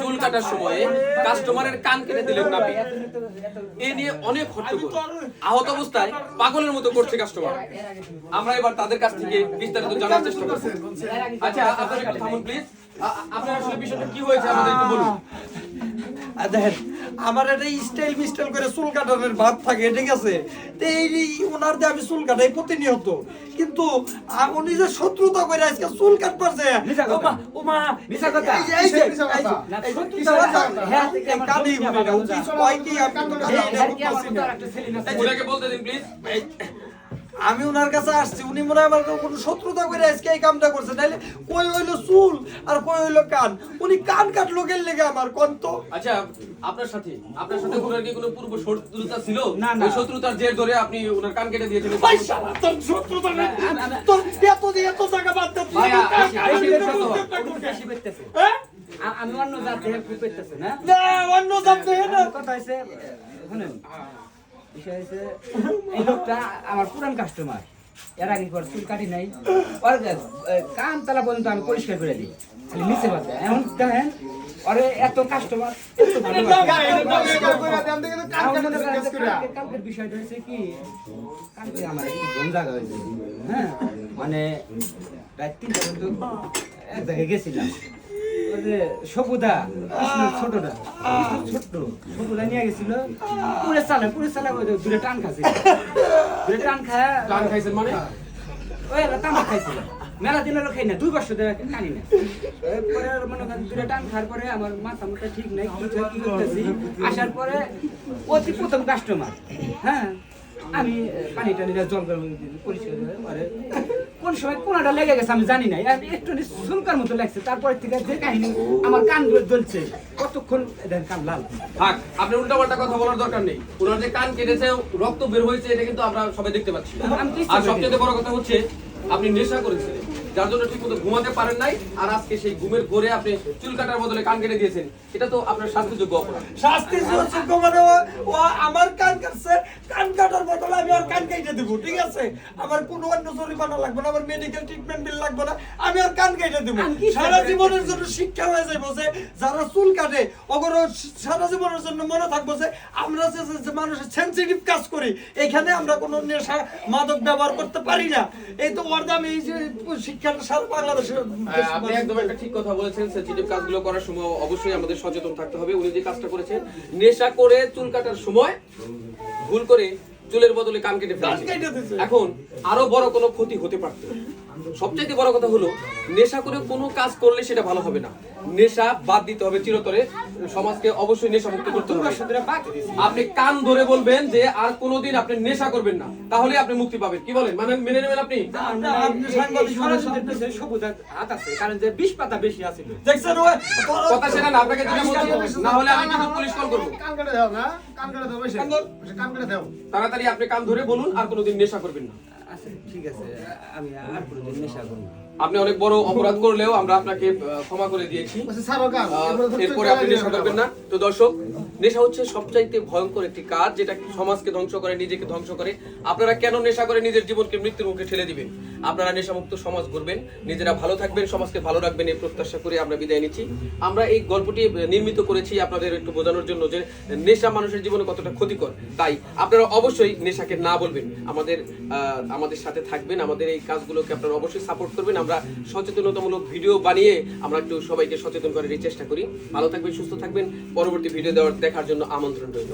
চুল কাটার সময়ে কাস্টমারের কান কেটে দিলেন না আপনি। এ নিয়ে অনেক হট্টগোল, আহত অবস্থায় পাগলের মতো করছে কাস্টমার। আমরা এবার তাদের কাছ থেকে বিস্তারিত জানার চেষ্টা করব। আচ্ছা আপনারা একটু থামুন প্লিজ। আপনার আসলে বিষয়টা কি হয়েছে আমাদের একটু বলুন। দেখেন আমার একটা স্টাইল মিস্টাইল করে চুল কাটানোর ভাব থাকে, ঠিক আছে? তো এই ওনার দিয়ে আমি চুল কাটাই প্রতিনিয়ত, কিন্তু উনি যে শত্রুতা করে আজকে চুল কাটপারছে। ওমা মিছা কথা, এই যে কানেই বলে না, উচিত কয় কি আমি তো ওনাকে বলতে দিন প্লিজ। আমি ওনার কাছে আসছি, উনি মনে হয় আমার কোনো শত্রুতা করে আজকে এই কামটা করছে। তাইলে কই হইলো চুল আর কই হইলো কান? উনি কান কাটলো গেল লেগে আমার কন্ত। আচ্ছা আপনার সাথে ওনার কি কোনো পূর্ব শত্রুতা ছিল? ওই শত্রুতার জের ধরে আপনি ওনার কান কেটে দিয়েছিলেন? ভাই শালা তোর শত্রুতা না, তোর এত দিয়ে এত জায়গা বাদ দে। হ্যাঁ আমি অন্য জাত হেল্প করতেছে না, না অন্য জানতে না কথা হইছে শুনেন, বিষয় হইছে এই লোকটা আমার পুরান কাস্টমার, এর আগে করে চুল কাটি নাই, ওর কান তালা পর্যন্ত আমি পরিষ্কার করে দিই, খালি নিচে বাজে। এখন দেখেন ওরে এত কাস্টমার, কালকের বিষয়টা হয়েছে কি, কালকে আমার একটু ঘুম জাগা হয়েছে, হ্যাঁ মানে রাত 3টা পর্যন্ত এক জায়গায় গেছিলাম। সবুদা ছোটটা ছোট্ট সবুদা নিয়ে গেছিল, পুরে চালে দূরে টান খাচ্ছিল, দূরে টান খাইছেন মানে ওই তামাক খাইছিল, মেলা দিনের খাই না, 2 বছর ধরে কানি না। পরে মনে করেন দূরে টান খাওয়ার পরে আমার মাথা মুখটা ঠিক নাই, কি করতেছি, আসার পরে অতি প্রথম কাস্টমার, হ্যাঁ আমি পানি টানি জল গরম পরিষ্কার করে কোন সময় কোনটা লেগে গেছে আমি জানি না, একটু শুনকার মতো লাগছে। তারপরে থেকে যে কাহিনী আমার কান জ্বলছে, কতক্ষণ কান লাল। থাক, আপনি উল্টাপাল্টা কথা বলার দরকার নেই। ওনার যে কান কেটেছে, রক্ত বের হয়েছে, এটা কিন্তু আমরা সবাই দেখতে পাচ্ছি। আর সবচেয়ে বড় কথা হচ্ছে আপনি নেশা করেছিলেন, যার জন্য ঠিক মতো ঘুমাতে পারেন নাই, আর আজকে সেই ঘুমের ঘোরে আপনি চুল কাটার বদলে কান কেটে দিয়েছেন। এটা তো আপনার শাস্তিযোগ্য অপরাধ। শাস্তিযোগ্য মানে ও আমার কান কাটছে, কান কাটার বদলে আমি আর কান কেটে দেবো, ঠিক আছে? আমার কোনো অন্য জরিমানা লাগবে না, আমার মেডিকেল ট্রিটমেন্ট বিল লাগবে না, আমি আর কান কেটে দেবো। সারা জীবনের জন্য শিক্ষা হয়ে যাইব যে যারা চুল কাটে ওগুলো সারা জীবনের জন্য মনে থাকবো যে আমরা যে মানুষের সেন্সিটিভ কাজ করি, এখানে আমরা কোনো নেশা মাদক ব্যবহার করতে পারি না। এই তো ওর দাম, এই যে শিক্ষাটা সারা বাংলাদেশে। আপনি একদম একটা ঠিক কথা বলেছেন। সেনসিটিভ কাজগুলো করার সময় অবশ্যই আমাদের সচেতন থাকতে হবে। উনি যে কাজটা করেছেন, নেশা করে চুল কাটার সময় ভুল করে চুলের বদলে কান কেটে ফেলেছে। এখন আরো বড় কোনো ক্ষতি হতে পারত। সবচেয়ে বড় কথা হলো, নেশা করে কোনো কাজ করলে সেটা ভালো হবে না। নেশা বাদ দিতে হবে চিরতরে, সমাজকে অবশ্যই নেশা মুক্ত করতে হবে। আপনি কান ধরে বলবেন যে আর কোনোদিন আপনি নেশা করবেন না, তাহলে আপনি মুক্তি পাবেন। কি বলেন, মানে মেনে নেবেন আপনি? কারণ যে 20 পাতা বেশি আছে, দেখছেন কথা সেটা না, আপনাকে যেটা বলছি, না হলে আমি কিন্তু পুলিশ কল করব। কান কেটে দাও না, কান কেটে দাও, বেশি কান কেটে দাও। তাড়াতাড়ি আপনি কান ধরে বলুন আর কোনোদিন নেশা করবেন না। আচ্ছা ঠিক আছে, আমি আর কোনোদিন নেশা করব না। আপনি অনেক বড় অপরাধ করলেও আমরা আপনাকে ক্ষমা করে দিয়েছি। এরপরে আপনি নেশা করবেন না। তো দর্শক, নেশা হচ্ছে সবচাইতে ভয়ঙ্কর একটি কাজ, যেটা সমাজকে ধ্বংস করে, নিজেকে ধ্বংস করে। আপনারা কেন নেশা করে নিজের জীবনকে মৃত্যুর মুখে ঠেলে দিবেন? আপনারা নেশামুক্ত সমাজ গড়বেন, নিজেরা ভালো থাকবেন, সমাজকে ভালো রাখবেন, এই প্রত্যাশা করে আমরা বিদায় নিচ্ছি। আমরা এই গল্পটি নির্মিত করেছি আপনাদের একটু বোঝানোর জন্য যে নেশা মানুষের জীবনে কতটা ক্ষতিকর। তাই আপনারা অবশ্যই নেশাকে না বলবেন, আমাদের সাথে থাকবেন, আমাদের এই কাজগুলোকে আপনারা অবশ্যই সাপোর্ট করবেন। আমরা সচেতনতামূলক ভিডিও বানিয়ে আমরা একটু সবাইকে সচেতন করার চেষ্টা করি। ভালো থাকবেন, সুস্থ থাকবেন। পরবর্তী ভিডিও দেখার জন্য আমন্ত্রণ রইল।